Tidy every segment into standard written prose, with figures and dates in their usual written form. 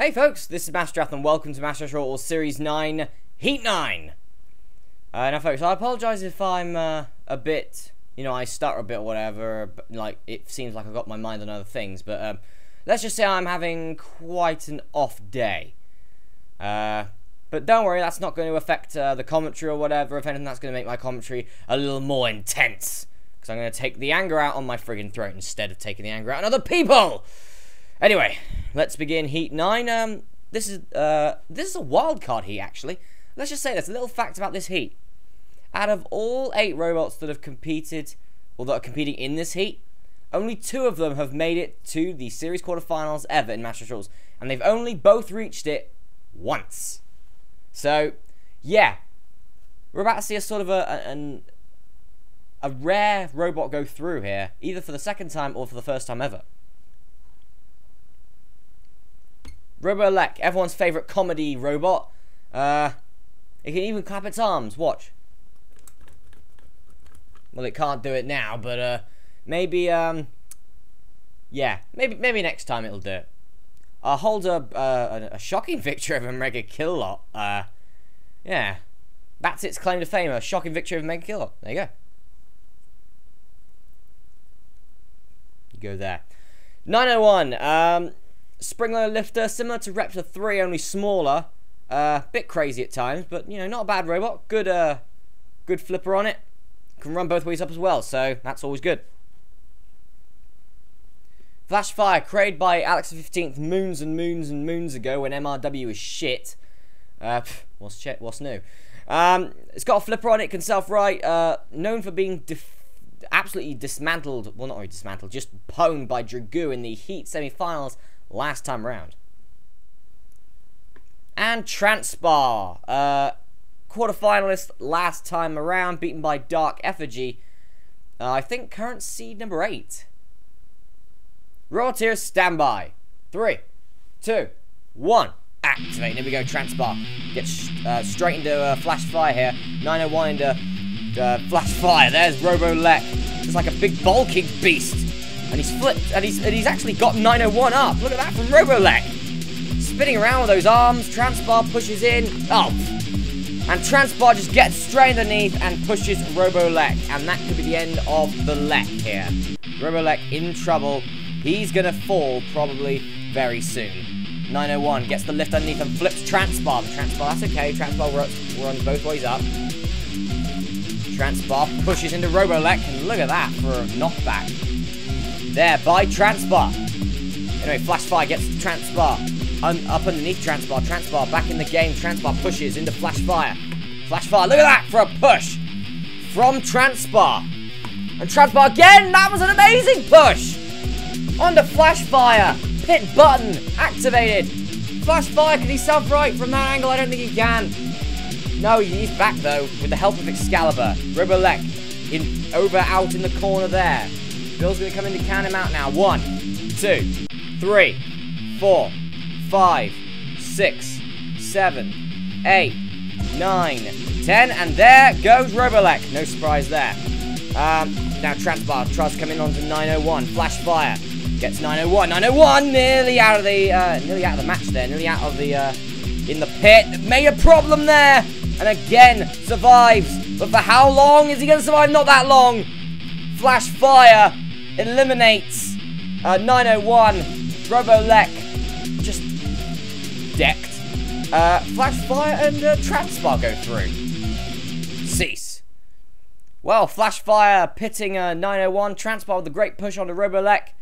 Hey folks, this is Masterath and welcome to Masterath Series 9, Heat 9. Now folks, I apologise if I'm a bit, I stutter a bit or whatever, like, it seems like I've got my mind on other things, but let's just say I'm having quite an off day. But don't worry, that's not going to affect the commentary or whatever. If anything, that's going to make my commentary a little more intense, because I'm going to take the anger out on my friggin' throat instead of taking the anger out on other people! Anyway, let's begin Heat 9. This is a wildcard heat, actually. Let's just say this, a little fact about this heat. Out of all 8 robots that have competed, or that are competing in this heat, only 2 of them have made it to the series quarterfinals ever in Masteraths, and they've only both reached it once. So, yeah, we're about to see a sort of a rare robot go through here, either for the second time or for the first time ever. Robo-Lek, everyone's favourite comedy robot. It can even clap its arms. Watch. Well, it can't do it now, but maybe yeah, maybe next time it'll do it. Holds a shocking victory over Mega Kill-Lot. Yeah, that's its claim to fame. A shocking victory over Mega Kill-Lot. There you go. You go there. 901. Spring-loaded lifter, similar to Raptor 3, only smaller. Bit crazy at times, but not a bad robot. Good, good flipper on it. Can run both ways up as well, so that's always good. Flashfire, created by Alex the 15th moons and moons and moons ago when MRW was shit. What's new? It's got a flipper on it, can self-right. Known for being absolutely dismantled. Well, not really dismantled, just pwned by Dragoo in the Heat semi-finals last time round. And Transpar, quarterfinalist last time around, beaten by Dark Effigy. I think current seed number 8. Roboteers, standby. 3, 2, 1. Activate. Here we go. Transpar gets straight into Flashfire here. 901 into Flashfire. There's Robo-Lek. It's like a big bulking beast. And he's flipped, and he's actually got 901 up. Look at that from Robo-Lek. Spinning around with those arms. Transpar pushes in. Oh. And Transpar just gets straight underneath and pushes Robo-Lek. And that could be the end of the Lek here. Robo-Lek in trouble. He's going to fall probably very soon. 901 gets the lift underneath and flips Transpar. The Transpar, that's okay. Transpar runs both ways up. Transpar pushes into Robo-Lek. And look at that for a knockback. There by Transpar. Anyway, Flashfire gets Transpar up underneath Transpar. Transpar back in the game. Transpar pushes into Flashfire. Flashfire, look at that for a push from Transpar. And Transpar again. That was an amazing push. Onto Flashfire. Hit button activated. Flashfire, can he self-right from that angle? I don't think he can. No, he's back though with the help of Excalibur. Robo-Lek out in the corner there. Bill's going to come in to count him out now. 1, 2, 3, 4, 5, 6, 7, 8, 9, 10. And there goes Robo-Lek. No surprise there. Now Transpar tries to come in onto 901. Flashfire gets 901. 901 nearly out of the match there. Nearly out of the in the pit. Made a problem there. And again survives. But for how long is he going to survive? Not that long. Flashfire eliminates 901. Robo-Lek just decked. Flashfire and Transpar go through. Cease. Well, Flashfire pitting 901. Transpar with a great push onto Robo-Lek.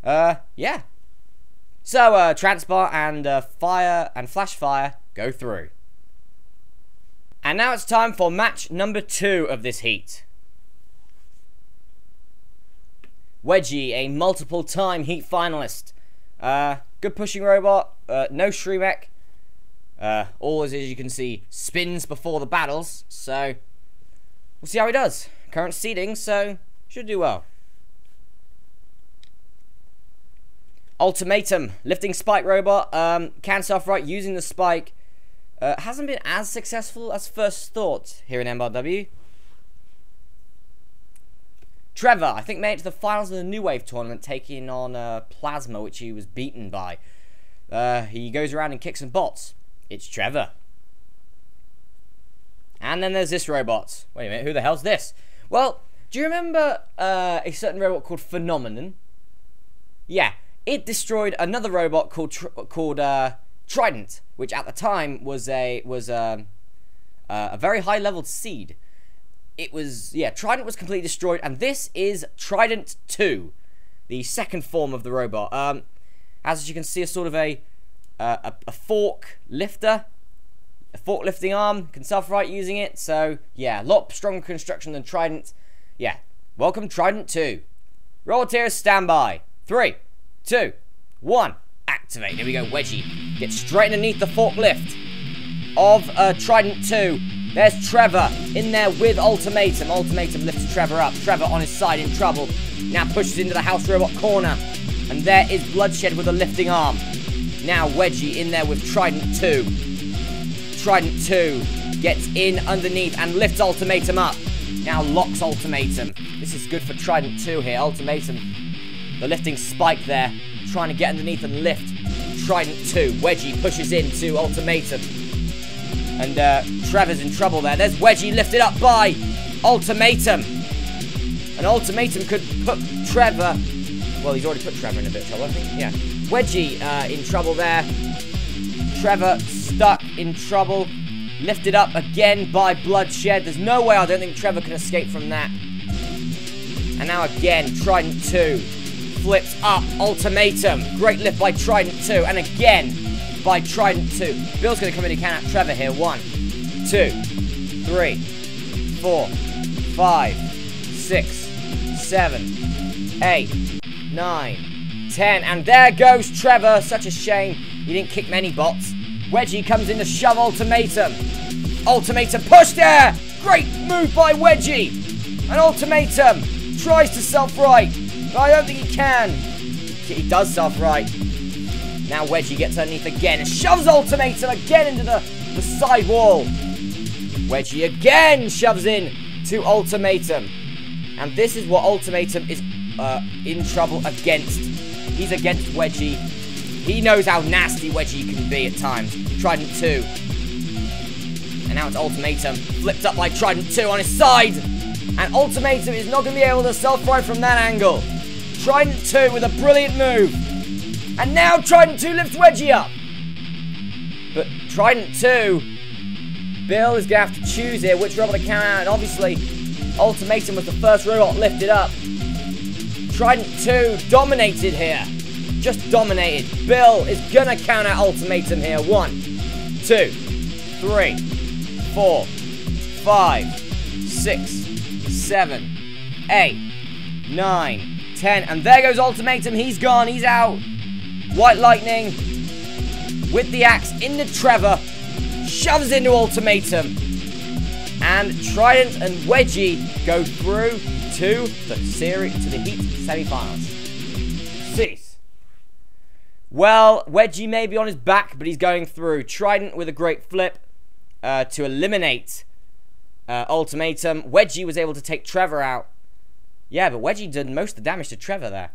Yeah. So Transpar and Fire and Flashfire go through. And now it's time for match number 2 of this heat. Wedgie, a multiple-time Heat finalist. Good pushing robot. No Shremek. Always, as you can see, spins before the battles. So, we'll see how he does. Current seeding, so should do well. Ultimatum, lifting spike robot. Can self-right using the spike. Hasn't been as successful as first thought here in MRW. Trevor, I think, made it to the finals of the New Wave tournament, taking on Plasma, which he was beaten by. he goes around and kicks some bots. It's Trevor. And then there's this robot. Wait a minute, who the hell's this? Well, do you remember a certain robot called Phenomenon? Yeah, it destroyed another robot called Trident, which at the time was a very high-leveled seed. It was, yeah, Trident was completely destroyed, and this is Trident 2, the second form of the robot. As you can see, a sort of a fork lifter, a fork lifting arm, can self-right using it. So yeah, a lot stronger construction than Trident. Yeah, welcome Trident 2. Robo-Lek standby. 3, 2, 1, activate. Here we go, Wedgie. Get straight underneath the forklift of Trident 2. There's Trevor in there with Ultimatum. Ultimatum lifts Trevor up. Trevor on his side in trouble. Now pushes into the house robot corner. And there is Bloodshed with a lifting arm. Now Wedgie in there with Trident 2. Trident 2 gets in underneath and lifts Ultimatum up. Now locks Ultimatum. This is good for Trident 2 here. Ultimatum, the lifting spike there, trying to get underneath and lift Trident 2. Wedgie pushes into Ultimatum. And Trevor's in trouble there. There's Wedgie lifted up by Ultimatum. And Ultimatum could put Trevor... Well, he's already put Trevor in a bit of trouble, I think. Yeah. Wedgie in trouble there. Trevor stuck in trouble. Lifted up again by Bloodshed. There's no way I don't think Trevor can escape from that. And now again, Trident 2 flips up Ultimatum. Great lift by Trident 2. And again by Trident 2. Bill's going to come in and count out Trevor here. 1, 2, 3, 4, 5, 6, 7, 8, 9, 10. And there goes Trevor. Such a shame he didn't kick many bots. Wedgie comes in to shove Ultimatum. Ultimatum push there. Great move by Wedgie. And Ultimatum tries to self-right, but I don't think he can. He does self-right. Now Wedgie gets underneath again and shoves Ultimatum again into the side wall. Wedgie again shoves in to Ultimatum. And this is what Ultimatum is in trouble against. He's against Wedgie. He knows how nasty Wedgie can be at times. Trident 2. And now it's Ultimatum. Flipped up by Trident 2 on his side. And Ultimatum is not going to be able to self-right from that angle. Trident 2 with a brilliant move. And now Trident 2 lifts Wedgie up. But Trident 2, Bill is going to have to choose here which robot to count out. And obviously, Ultimatum was the first robot lifted up. Trident 2 dominated here. Just dominated. Bill is going to count out Ultimatum here. 1, 2, 3, 4, 5, 6, 7, 8, 9, 10. And there goes Ultimatum. He's gone. He's out. White Lightning with the axe into Trevor. Shoves into Ultimatum. And Trident and Wedgie go through to the Heat semi-finals. Cease. Well, Wedgie may be on his back, but he's going through. Trident with a great flip to eliminate Ultimatum. Wedgie was able to take Trevor out. Yeah, but Wedgie did most of the damage to Trevor there.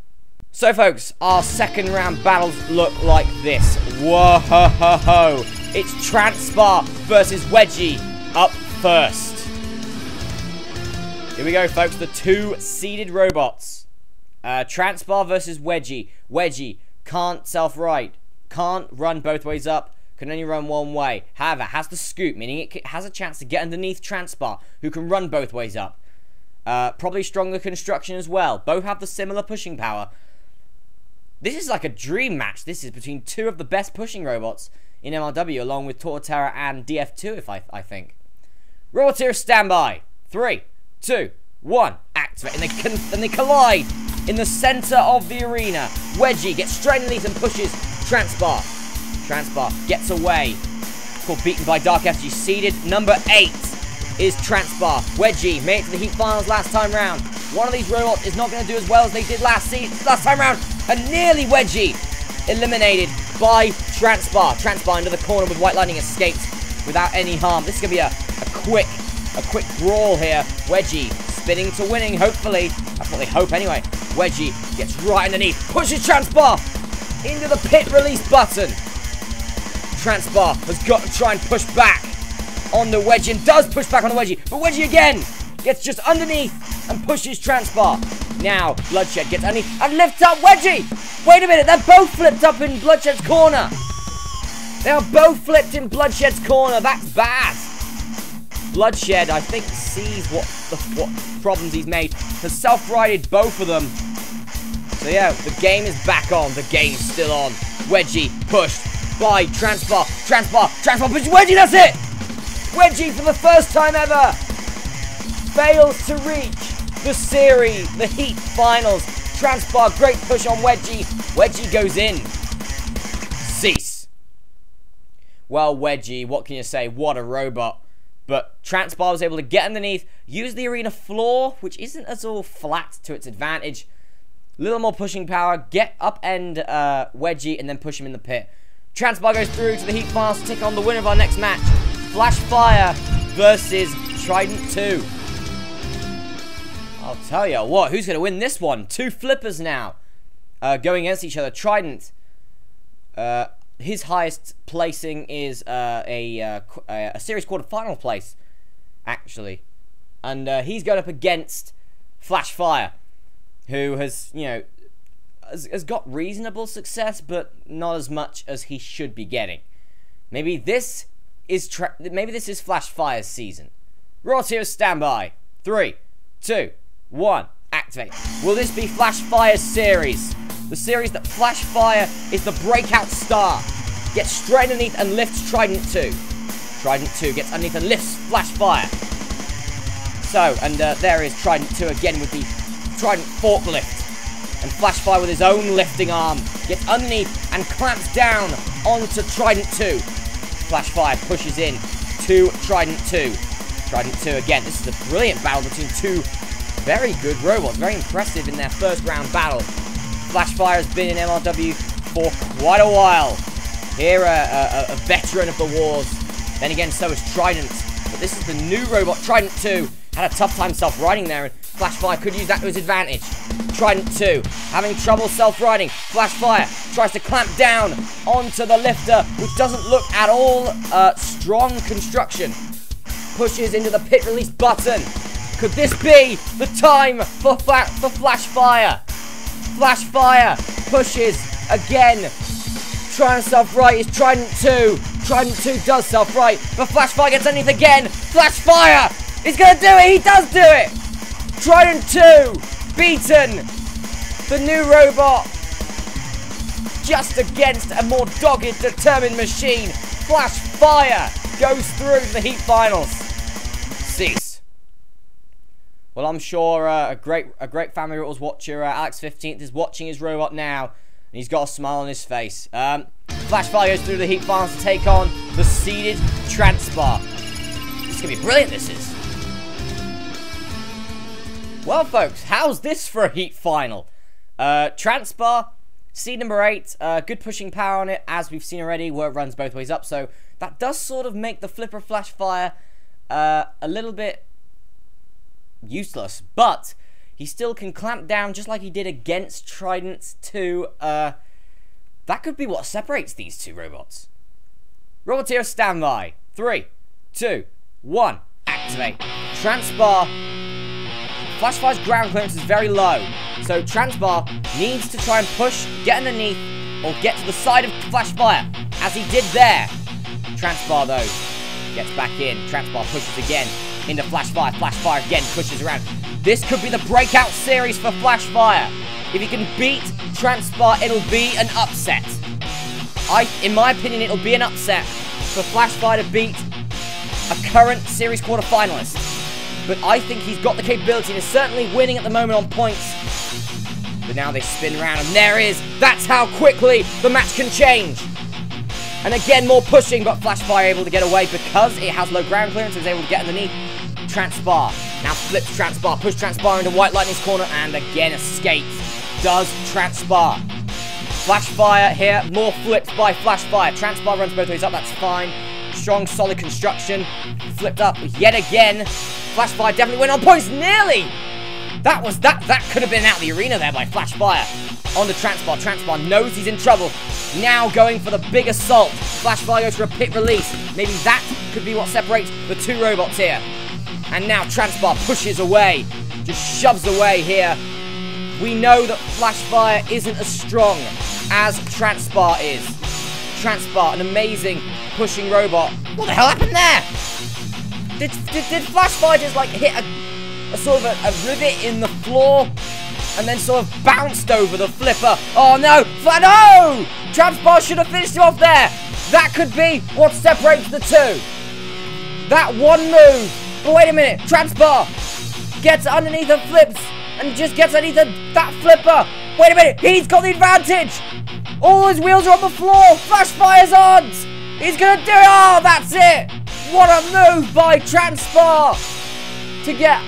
So, folks, our second round battles look like this. Whoa-ho-ho-ho. It's Transpar versus Wedgie up first. Here we go, folks. The two seeded robots. Transpar versus Wedgie. Wedgie can't self-right. Can't run both ways up. Can only run one way. However, has the scoop, meaning it has a chance to get underneath Transpar, who can run both ways up. Probably stronger construction as well. Both have the similar pushing power. This is like a dream match. This is between two of the best pushing robots in MLW, along with Torterra and DF2, if I think. Robo-Lek standby. 3, 2, 1. Activate. And they collide in the center of the arena. Wedgie gets straight underneath and pushes Transpar. Transpar gets away. Called beaten by Dark FG. Seeded number 8 is Transpar. Wedgie made it to the Heat finals last time round. One of these robots is not going to do as well as they did last time round. And nearly Wedgie eliminated by Transpar. Transpar into the corner with White Lightning escapes without any harm. This is going to be a quick brawl here. Wedgie spinning to winning, hopefully. That's what they hope anyway. Wedgie gets right underneath, pushes Transpar. into the pit release button. Transpar has got to try and push back on the Wedgie, and does push back on the Wedgie, but Wedgie again gets just underneath and pushes Transpar. Now Bloodshed gets underneath and lifts up Wedgie. Wait a minute, they're both flipped up in Bloodshed's corner. They are both flipped in Bloodshed's corner. That's bad. Bloodshed, I think, sees what problems he's made. Has self-righted both of them. So yeah, the game is back on. The game's still on. Wedgie pushed by Transpar. Transpar pushes Wedgie, that's it! Wedgie, for the first time ever, fails to reach the series, the heat finals. Transpar, great push on Wedgie. Wedgie goes in. Cease. Well, Wedgie, what can you say? What a robot. But Transpar was able to get underneath, use the arena floor, which isn't at all flat to its advantage. A little more pushing power, get upend Wedgie, and then push him in the pit. Transpar goes through to the heat finals to take on the winner of our next match. Flashfire versus Trident 2. I'll tell you what, who's going to win this one? Two flippers now going against each other. Trident, his highest placing is a series quarter-final place, actually. And he's going up against Flashfire, who has, you know, has got reasonable success, but not as much as he should be getting. Maybe this is Flashfire's season. Robots here, standby. 3, 2, 1, activate. Will this be Flashfire's series? The series that Flashfire is the breakout star. Gets straight underneath and lifts Trident 2. Trident 2 gets underneath and lifts Flashfire. So, and there is Trident 2 again with the Trident forklift. And Flashfire with his own lifting arm gets underneath and clamps down onto Trident 2. Flashfire pushes in to Trident 2. Trident 2 again. This is a brilliant battle between two very good robots. Very impressive in their first round battle. Flashfire has been in MRW for quite a while. Here, a veteran of the wars. Then again, so is Trident. But this is the new robot. Trident 2 had a tough time self-riding there, and Flashfire could use that to his advantage. Trident 2 having trouble self-riding. Flashfire tries to clamp down onto the lifter, which doesn't look at all strong construction. Pushes into the pit release button. Could this be the time for Flashfire? Flashfire pushes again. Trying to self-right is Trident 2. Trident 2 does self-right, but Flashfire gets underneath again. Flashfire is going to do it. He does do it. Trident 2 beaten. The new robot just against a more dogged, determined machine. Flashfire goes through to the heat finals. Cease. Well, I'm sure a great family rules watcher, Alex 15th, is watching his robot now. And he's got a smile on his face. Flashfire goes through the heat finals to take on the seeded Transpar. This is going to be brilliant, this is. Well, folks, how's this for a heat final? Transpar, seed number 8, good pushing power on it, as we've seen already, where it runs both ways up. So that does sort of make the flipper Flashfire a little bit useless. But he still can clamp down just like he did against Trident 2. That could be what separates these two robots. Roboteer, standby. 3, 2, 1, activate. Transpar. Flashfire's ground clearance is very low, so Transpar needs to try and push, get underneath, or get to the side of Flashfire, as he did there. Transpar, though, gets back in. Transpar pushes again into Flashfire. Flashfire again pushes around. This could be the breakout series for Flashfire. If he can beat Transpar, it'll be an upset. In my opinion, it'll be an upset for Flashfire to beat a current series quarter-finalist. But I think he's got the capability and is certainly winning at the moment on points. But now they spin around, and there is. That's how quickly the match can change. And again, more pushing, but Flashfire able to get away because it has low ground clearance. It was able to get underneath. Transpar now flips Transpar, push Transpar into White Lightning's corner, and again escapes. Does Transpar. Flashfire here, more flips by Flashfire. Transpar runs both ways up, that's fine. Strong, solid construction. Flipped up yet again. Flashfire definitely went on points, nearly That could have been out of the arena there by Flashfire. On the Transpar. Transpar knows he's in trouble. Now going for the big assault. Flashfire goes for a pit release. Maybe that could be what separates the two robots here. And now Transpar pushes away. Just shoves away here. We know that Flashfire isn't as strong as Transpar is. Transpar, an amazing pushing robot. What the hell happened there? Did Flashfire just like hit a sort of a rivet in the floor and then sort of bounced over the flipper? Oh no! No! Transpar should have finished him off there. That could be what separates the two. That one move. But wait a minute. Transpar gets underneath the flips and just gets underneath that flipper. Wait a minute. He's got the advantage. All his wheels are on the floor. Flashfire's odds. He's going to do it. Oh, that's it. What a move by Transpar to get,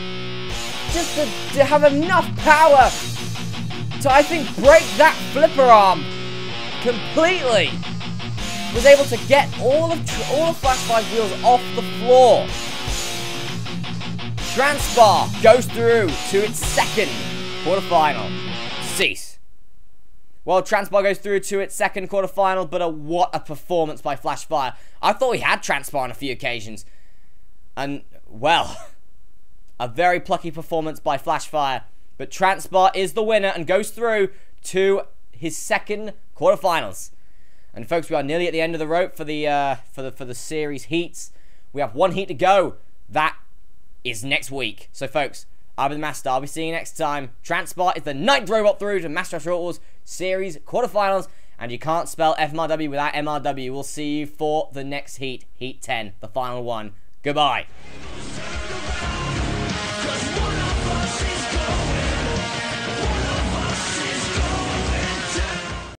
just to have enough power to, I think, break that flipper arm completely. Was able to get all of Flashfire's wheels off the floor. Transpar goes through to its second quarterfinal. Cease. Well, Transpar goes through to its second quarterfinal, but what a performance by Flashfire. I thought we had Transpar on a few occasions. And, well, a very plucky performance by Flashfire. But Transpar is the winner and goes through to his second quarterfinals. And folks, we are nearly at the end of the rope for the series heats. We have one heat to go. That is next week. So folks, I've been Master. I'll be seeing you next time. Transpar is the 9th robot through to Masteraths series quarterfinals. And you can't spell FMRW without MRW. We'll see you for the next heat, Heat 10, the final one. Goodbye.